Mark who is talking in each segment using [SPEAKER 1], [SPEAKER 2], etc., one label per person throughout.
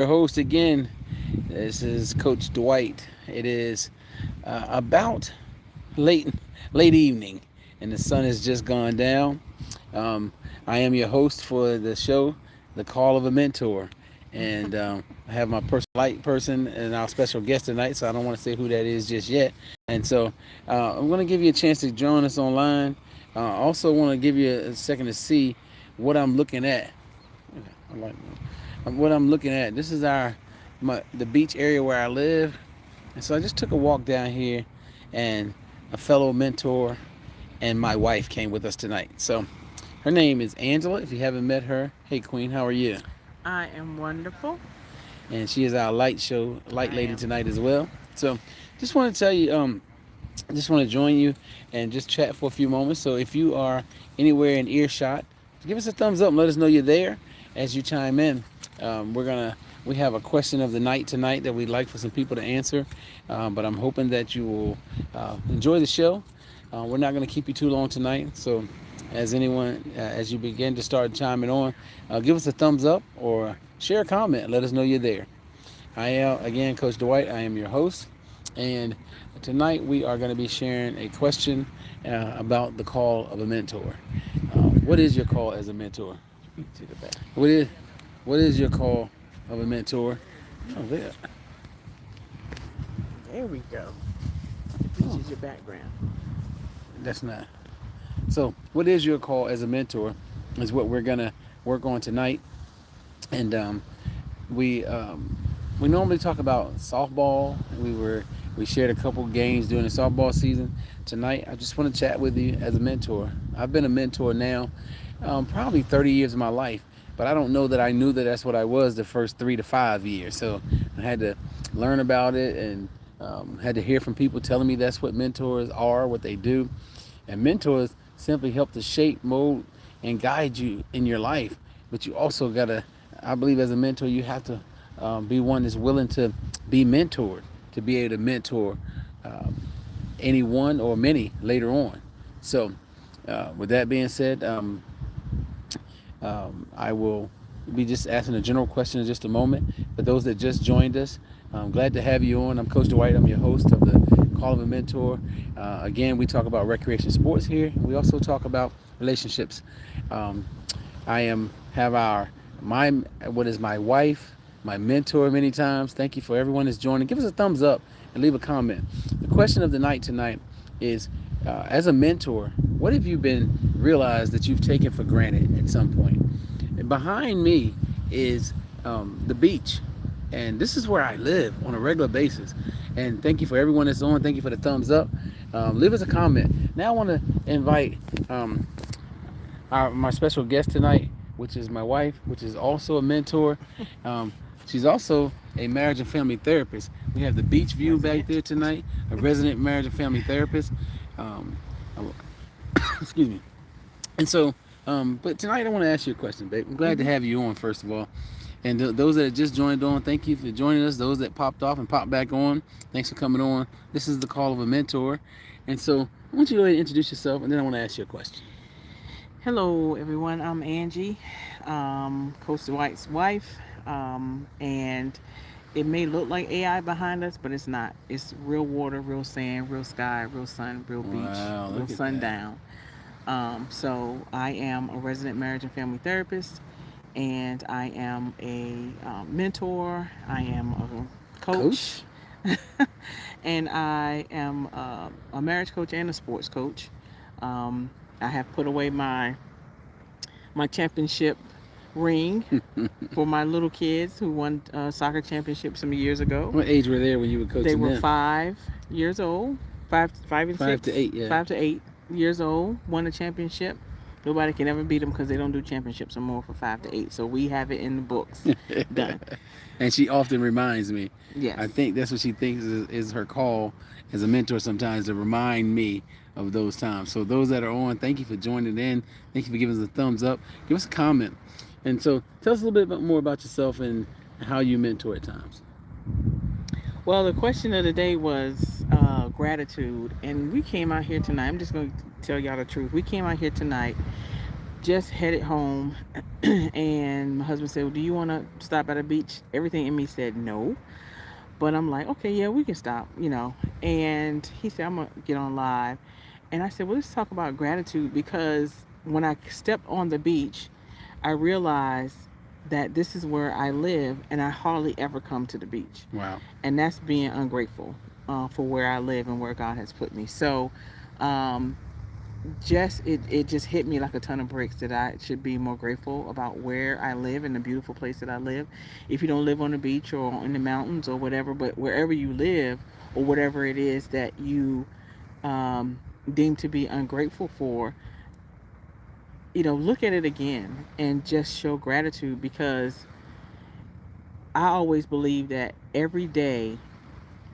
[SPEAKER 1] Your host again. This is Coach Dwight. It is about late late evening, and the sun has just gone down. Um, I am your host for the show, The Call of a Mentor, and I have my personal light person and our special guest tonight. So I don't want to say who that is just yet. And so I'm going to give you a chance to join us online. I also want to give you a second to see what I'm looking at. I like what I'm looking at. This is the beach area where I live, and so I just took a walk down here, and a fellow mentor and my wife came with us tonight. So her name is Angela. If you haven't met her, hey Queen, how are you?
[SPEAKER 2] I am wonderful.
[SPEAKER 1] And she is our light
[SPEAKER 2] I
[SPEAKER 1] lady
[SPEAKER 2] am.
[SPEAKER 1] tonight as well. So just want to tell you, I just want to join you and just chat for a few moments. So if you are anywhere in earshot, give us a thumbs up and let us know you're there as you chime in. We have a question of the night tonight that we'd like for some people to answer, but I'm hoping that you will enjoy the show. We're not going to keep you too long tonight, so as you begin to start chiming on, give us a thumbs up or share a comment and let us know you're there. I am again Coach Dwight. I am your host, and tonight we are going to be sharing a question about the call of a mentor. What is your call as a mentor?
[SPEAKER 2] Speak to the back.
[SPEAKER 1] What is what is your call of a mentor? Oh, there.
[SPEAKER 2] There we go. This
[SPEAKER 1] Oh,
[SPEAKER 2] is your background.
[SPEAKER 1] that's not. So, what is your call as a mentor? Is what we're gonna work on tonight, and we we normally talk about softball. We shared a couple games during the softball season. Tonight, I just want to chat with you as a mentor. I've been a mentor now, probably 30 years of my life, but I don't know that I knew that that's what I was the first 3 to 5 years. So I had to learn about it and had to hear from people telling me that's what mentors are, what they do, and mentors simply help to shape, mold, and guide you in your life. But you also gotta, I believe, as a mentor, you have to be one that's willing to be mentored, to be able to mentor um, anyone or many later on. So, with that being said, I will be just asking a general question in just a moment. For those that just joined us, I'm glad to have you on. I'm Coach Dwight. I'm your host of the Call of a Mentor. Again, we talk about recreation sports here. We also talk about relationships. Um, I am have our my what is my wife, my mentor many times. Thank you for everyone that's joining. Give us a thumbs up and leave a comment. The question of the night tonight is, as a mentor, what have you been realized that you've taken for granted at some point? And behind me is the beach, and this is where I live on a regular basis. And thank you for everyone that's on. Thank you for the thumbs up. Leave us a comment. Now I want to invite um, my special guest tonight, which is my wife, which is also a mentor. Um, she's also a marriage and family therapist. We have the beach view back
[SPEAKER 2] Resident.
[SPEAKER 1] there tonight, a resident marriage and family therapist. Um, excuse me. And so, but tonight I want to ask you a question, babe. I'm glad to
[SPEAKER 2] Mm-hmm.
[SPEAKER 1] have you on, first of all. And those that just joined on, thank you for joining us. Those that popped off and popped back on, thanks for coming on. This is the call of a mentor. And so I want you to go ahead and introduce yourself, and then I want to ask you a question.
[SPEAKER 2] Hello, everyone. I'm Angie, Coach Dwight's wife. And it may look like AI behind us, but it's not. It's real water, real sand, real sky, real sun, real beach,
[SPEAKER 1] Wow,
[SPEAKER 2] real
[SPEAKER 1] look at that.
[SPEAKER 2] sundown. So I am a resident marriage and family therapist, and I am a mentor. I am a coach,
[SPEAKER 1] Coach?
[SPEAKER 2] and I am a marriage coach and a sports coach. Um, I have put away my championship ring for my little kids who won soccer championship some years ago.
[SPEAKER 1] What age were there when you were
[SPEAKER 2] They
[SPEAKER 1] coaching
[SPEAKER 2] were
[SPEAKER 1] them?
[SPEAKER 2] 5 years old, five and
[SPEAKER 1] 5 to 8, yeah.
[SPEAKER 2] 5 to 8 years old. Won a championship. Nobody can ever beat them because they don't do championships anymore for 5 to 8. So we have it in the books. Done.
[SPEAKER 1] And she often reminds me. I
[SPEAKER 2] Yes.
[SPEAKER 1] think that's what she thinks is her call as a mentor sometimes, to remind me of those times. So those that are on, thank you for joining in. Thank you for giving us a thumbs up. Give us a comment. And so tell us a little bit more about yourself and how you mentor at times.
[SPEAKER 2] Well, the question of the day was gratitude, and we came out here tonight. I'm just going to tell y'all the truth. We came out here tonight just headed home, and my husband said, well, do you want to stop at a beach? Everything in me said no. But I'm like, okay, yeah, we can stop, And he said, I'm going to get on live. And I said, well, let's talk about gratitude, because when I stepped on the beach, I realized that this is where I live and I hardly ever come to the beach.
[SPEAKER 1] Wow.
[SPEAKER 2] And that's being ungrateful for where I live and where God has put me. So, um, it just hit me like a ton of bricks that I should be more grateful about where I live and the beautiful place that I live. If you don't live on the beach or in the mountains or whatever, but wherever you live or whatever it is that you um, deem to be ungrateful for, look at it again and just show gratitude, because I always believe that every day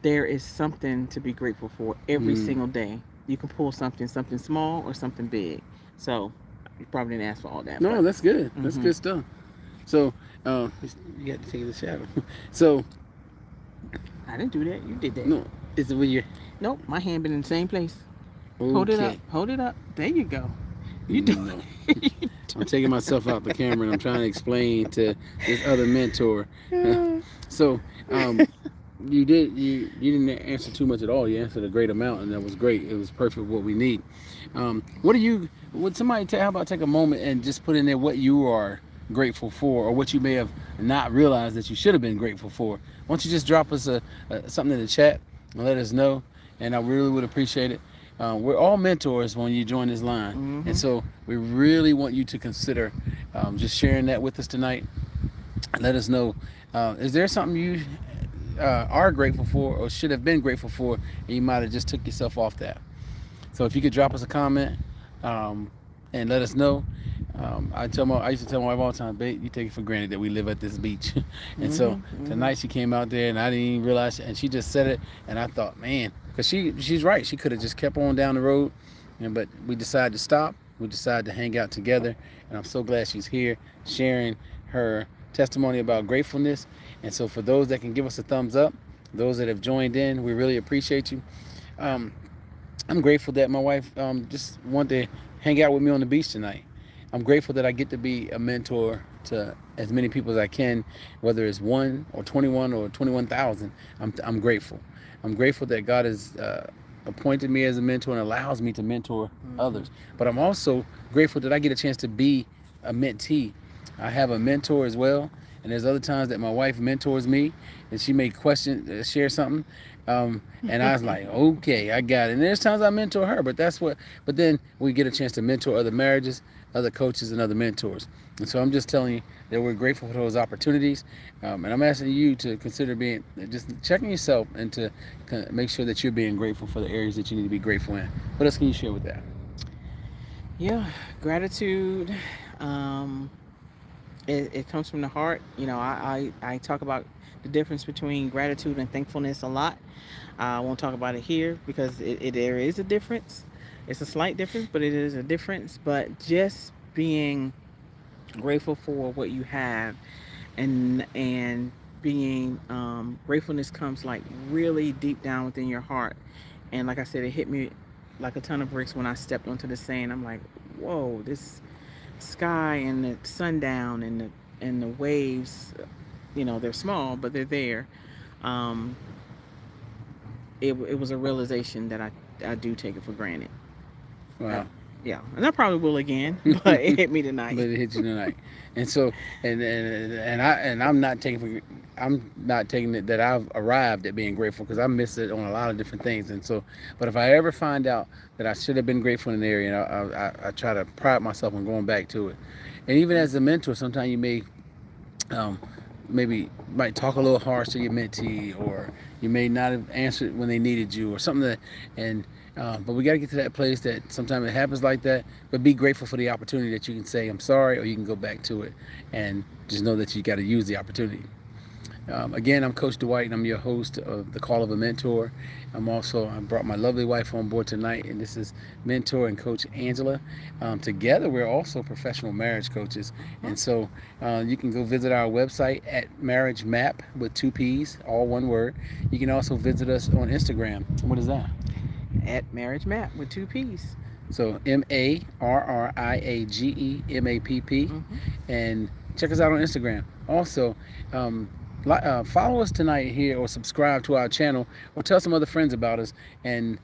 [SPEAKER 2] there is something to be grateful for. Every
[SPEAKER 1] Mm.
[SPEAKER 2] single day you can pull something small or something big. So you probably didn't ask for all that,
[SPEAKER 1] No,
[SPEAKER 2] but
[SPEAKER 1] that's good. That's
[SPEAKER 2] hmm
[SPEAKER 1] good stuff. So, you got to take the shadow. So,
[SPEAKER 2] I didn't do that. You did that.
[SPEAKER 1] no, it's when you're
[SPEAKER 2] Nope, my hand been in the same place. Hold it up.
[SPEAKER 1] okay.
[SPEAKER 2] Hold it up. There you go. You do.
[SPEAKER 1] No, I'm taking myself out the camera and I'm trying to explain to this other mentor. So, you didn't answer too much at all. You answered a great amount, and that was great. It was perfect what we need. Would somebody how about take a moment and just put in there what you are grateful for, or what you may have not realized that you should have been grateful for? Why don't you just drop us something in the chat and let us know, and I really would appreciate it. We're all mentors when you join this line, and so we really want you to consider just sharing that with us tonight. Let us know, is there something you are grateful for or should have been grateful for, and you might have just took yourself off that. So if you could drop us a comment and let us know. I used to tell my wife all the time, babe, you take it for granted that we live at this beach. And so tonight she came out there and I didn't even realize, and she just said it, and I thought, man, because she's right. She could have just kept on down the road, but we decided to stop. We decided to hang out together, and I'm so glad she's here sharing her testimony about gratefulness. And so for those that can give us a thumbs up, those that have joined in, we really appreciate you. Um, I'm grateful that my wife just wanted to hang out with me on the beach tonight. I'm grateful that I get to be a mentor to as many people as I can, whether it's 1 or 21 or 21,000. I'm grateful. I'm grateful that God has appointed me as a mentor and allows me to mentor others. But I'm also grateful that I get a chance to be a mentee. I have a mentor as well, and there's other times that my wife mentors me, and she may share something, and I was like, okay, I got it. And there's times I mentor her, but then we get a chance to mentor other marriages, other coaches, and other mentors. And so I'm just telling you that we're grateful for those opportunities, and I'm asking you to consider just checking yourself and to make sure that you're being grateful for the areas that you need to be grateful in. What else can you share with that?
[SPEAKER 2] Yeah, gratitude. Um, it comes from the heart. I talk about the difference between gratitude and thankfulness a lot. I won't talk about it here because there is a difference. It's a slight difference, but it is a difference. But just being grateful for what you have, and being gratefulness comes like really deep down within your heart. And like I said, it hit me like a ton of bricks when I stepped onto the sand. I'm like, whoa, this sky and the sundown and the waves, they're small, but they're there. Um, it was a realization that I do take it for granted.
[SPEAKER 1] Wow.
[SPEAKER 2] Yeah, and I probably will again, but it hit me tonight.
[SPEAKER 1] But it hit you tonight, and so I'm not taking it that I've arrived at being grateful, because I miss it on a lot of different things. And so, but if I ever find out that I should have been grateful in an area, I try to pride myself on going back to it. And even as a mentor, sometimes you may um, maybe might talk a little harsh to your mentee, or you may not have answered when they needed you, or something but we got to get to that place that sometimes it happens like that, but be grateful for the opportunity that you can say I'm sorry, or you can go back to it, and just know that you got to use the opportunity. Again, I'm Coach Dwight, and I'm your host of The Call of a Mentor. I brought my lovely wife on board tonight, and this is Mentor and Coach Angela. Together, we're also professional marriage coaches. And so you can go visit our website at MarriageMAPP with 2 P's, all one word. You can also visit us on Instagram. What is that?
[SPEAKER 2] At MarriageMAPP with 2 P's.
[SPEAKER 1] So MarriageMAPP,
[SPEAKER 2] Mm-hmm.
[SPEAKER 1] and check us out on Instagram. Also, follow us tonight here, or subscribe to our channel, or tell some other friends about us, and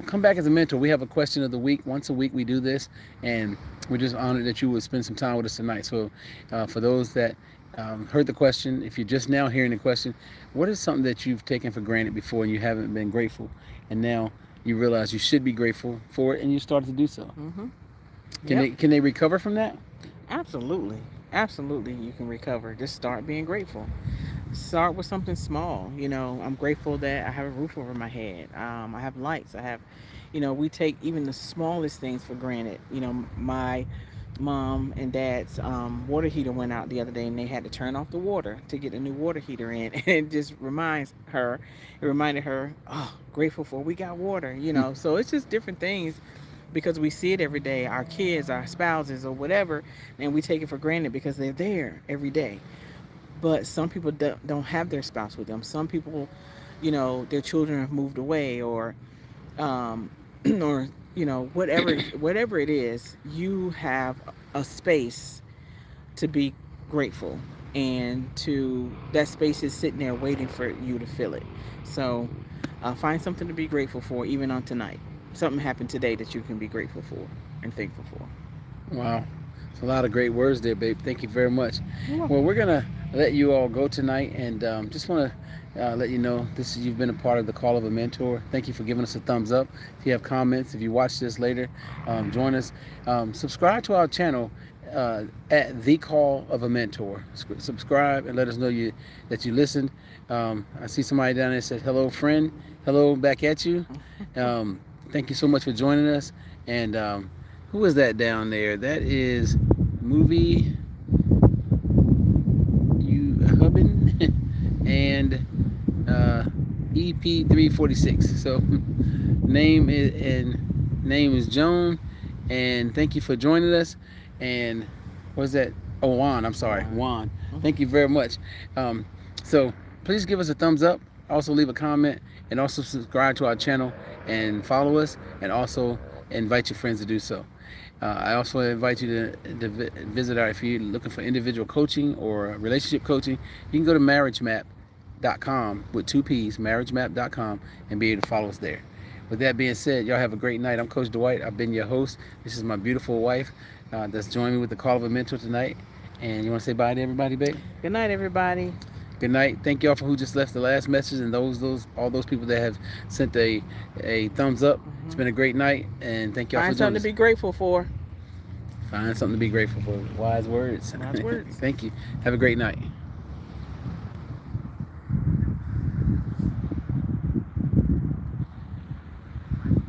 [SPEAKER 1] come back as a mentor. We have a question of the week. Once a week we do this, and we're just honored that you would spend some time with us tonight. So for those that heard the question, if you're just now hearing the question, what is something that you've taken for granted before and you haven't been grateful, and now you realize you should be grateful for it, and you started to do so?
[SPEAKER 2] Mm-hmm.
[SPEAKER 1] Can
[SPEAKER 2] Yep.
[SPEAKER 1] they recover from that?
[SPEAKER 2] Absolutely. Absolutely, you can recover. Just start being grateful. Start with something small. I'm grateful that I have a roof over my head. I have lights. We take even the smallest things for granted. My mom and dad's water heater went out the other day, and they had to turn off the water to get a new water heater in. And it reminded her, oh, grateful for we got water. So it's just different things because we see it every day, our kids, our spouses, or whatever, and we take it for granted because they're there every day. But some people don't have their spouse with them. Some people, their children have moved away, um, or whatever it is, you have a space to be grateful, and to that space is sitting there waiting for you to fill it. So find something to be grateful for, even on tonight. Something happened today that you can be grateful for and thankful for.
[SPEAKER 1] Wow. It's a lot of great words there, babe. Thank you very much.
[SPEAKER 2] You're
[SPEAKER 1] Well,
[SPEAKER 2] welcome.
[SPEAKER 1] we're going to let you all go tonight, and just want to let you know you've been a part of the Call of a Mentor. Thank you for giving us a thumbs up. If you have comments, if you watch this later, join us. Subscribe to our channel at The Call of a Mentor. Subscribe and let us know that you listened. I see somebody down there said, hello, friend. Hello, back at you. Thank you so much for joining us. And who is that down there? That is movie you Hubin and EP346. So name is Joan, and thank you for joining us. And what's that? Oh, Juan. I'm sorry, Juan. Thank you very much. So please give us a thumbs up. Also leave a comment, and also subscribe to our channel and follow us, and also invite your friends to do so. I also invite you to visit if you're looking for individual coaching or relationship coaching, you can go to MarriageMAPP.com with two P's, MarriageMAPP.com, and be able to follow us there. With that being said, y'all have a great night. I'm Coach Dwight. I've been your host. This is my beautiful wife that's joined me with the Call of a Mentor tonight. And you want to say bye to everybody, babe?
[SPEAKER 2] Good night, everybody.
[SPEAKER 1] Good night. Thank y'all for who just left the last message, and all those people that have sent a thumbs up. It's been a great night, and thank y'all for
[SPEAKER 2] Find
[SPEAKER 1] joining
[SPEAKER 2] something
[SPEAKER 1] us.
[SPEAKER 2] to be grateful for.
[SPEAKER 1] Find something to be grateful for. Wise words.
[SPEAKER 2] Wise words.
[SPEAKER 1] Thank you. Have a great night.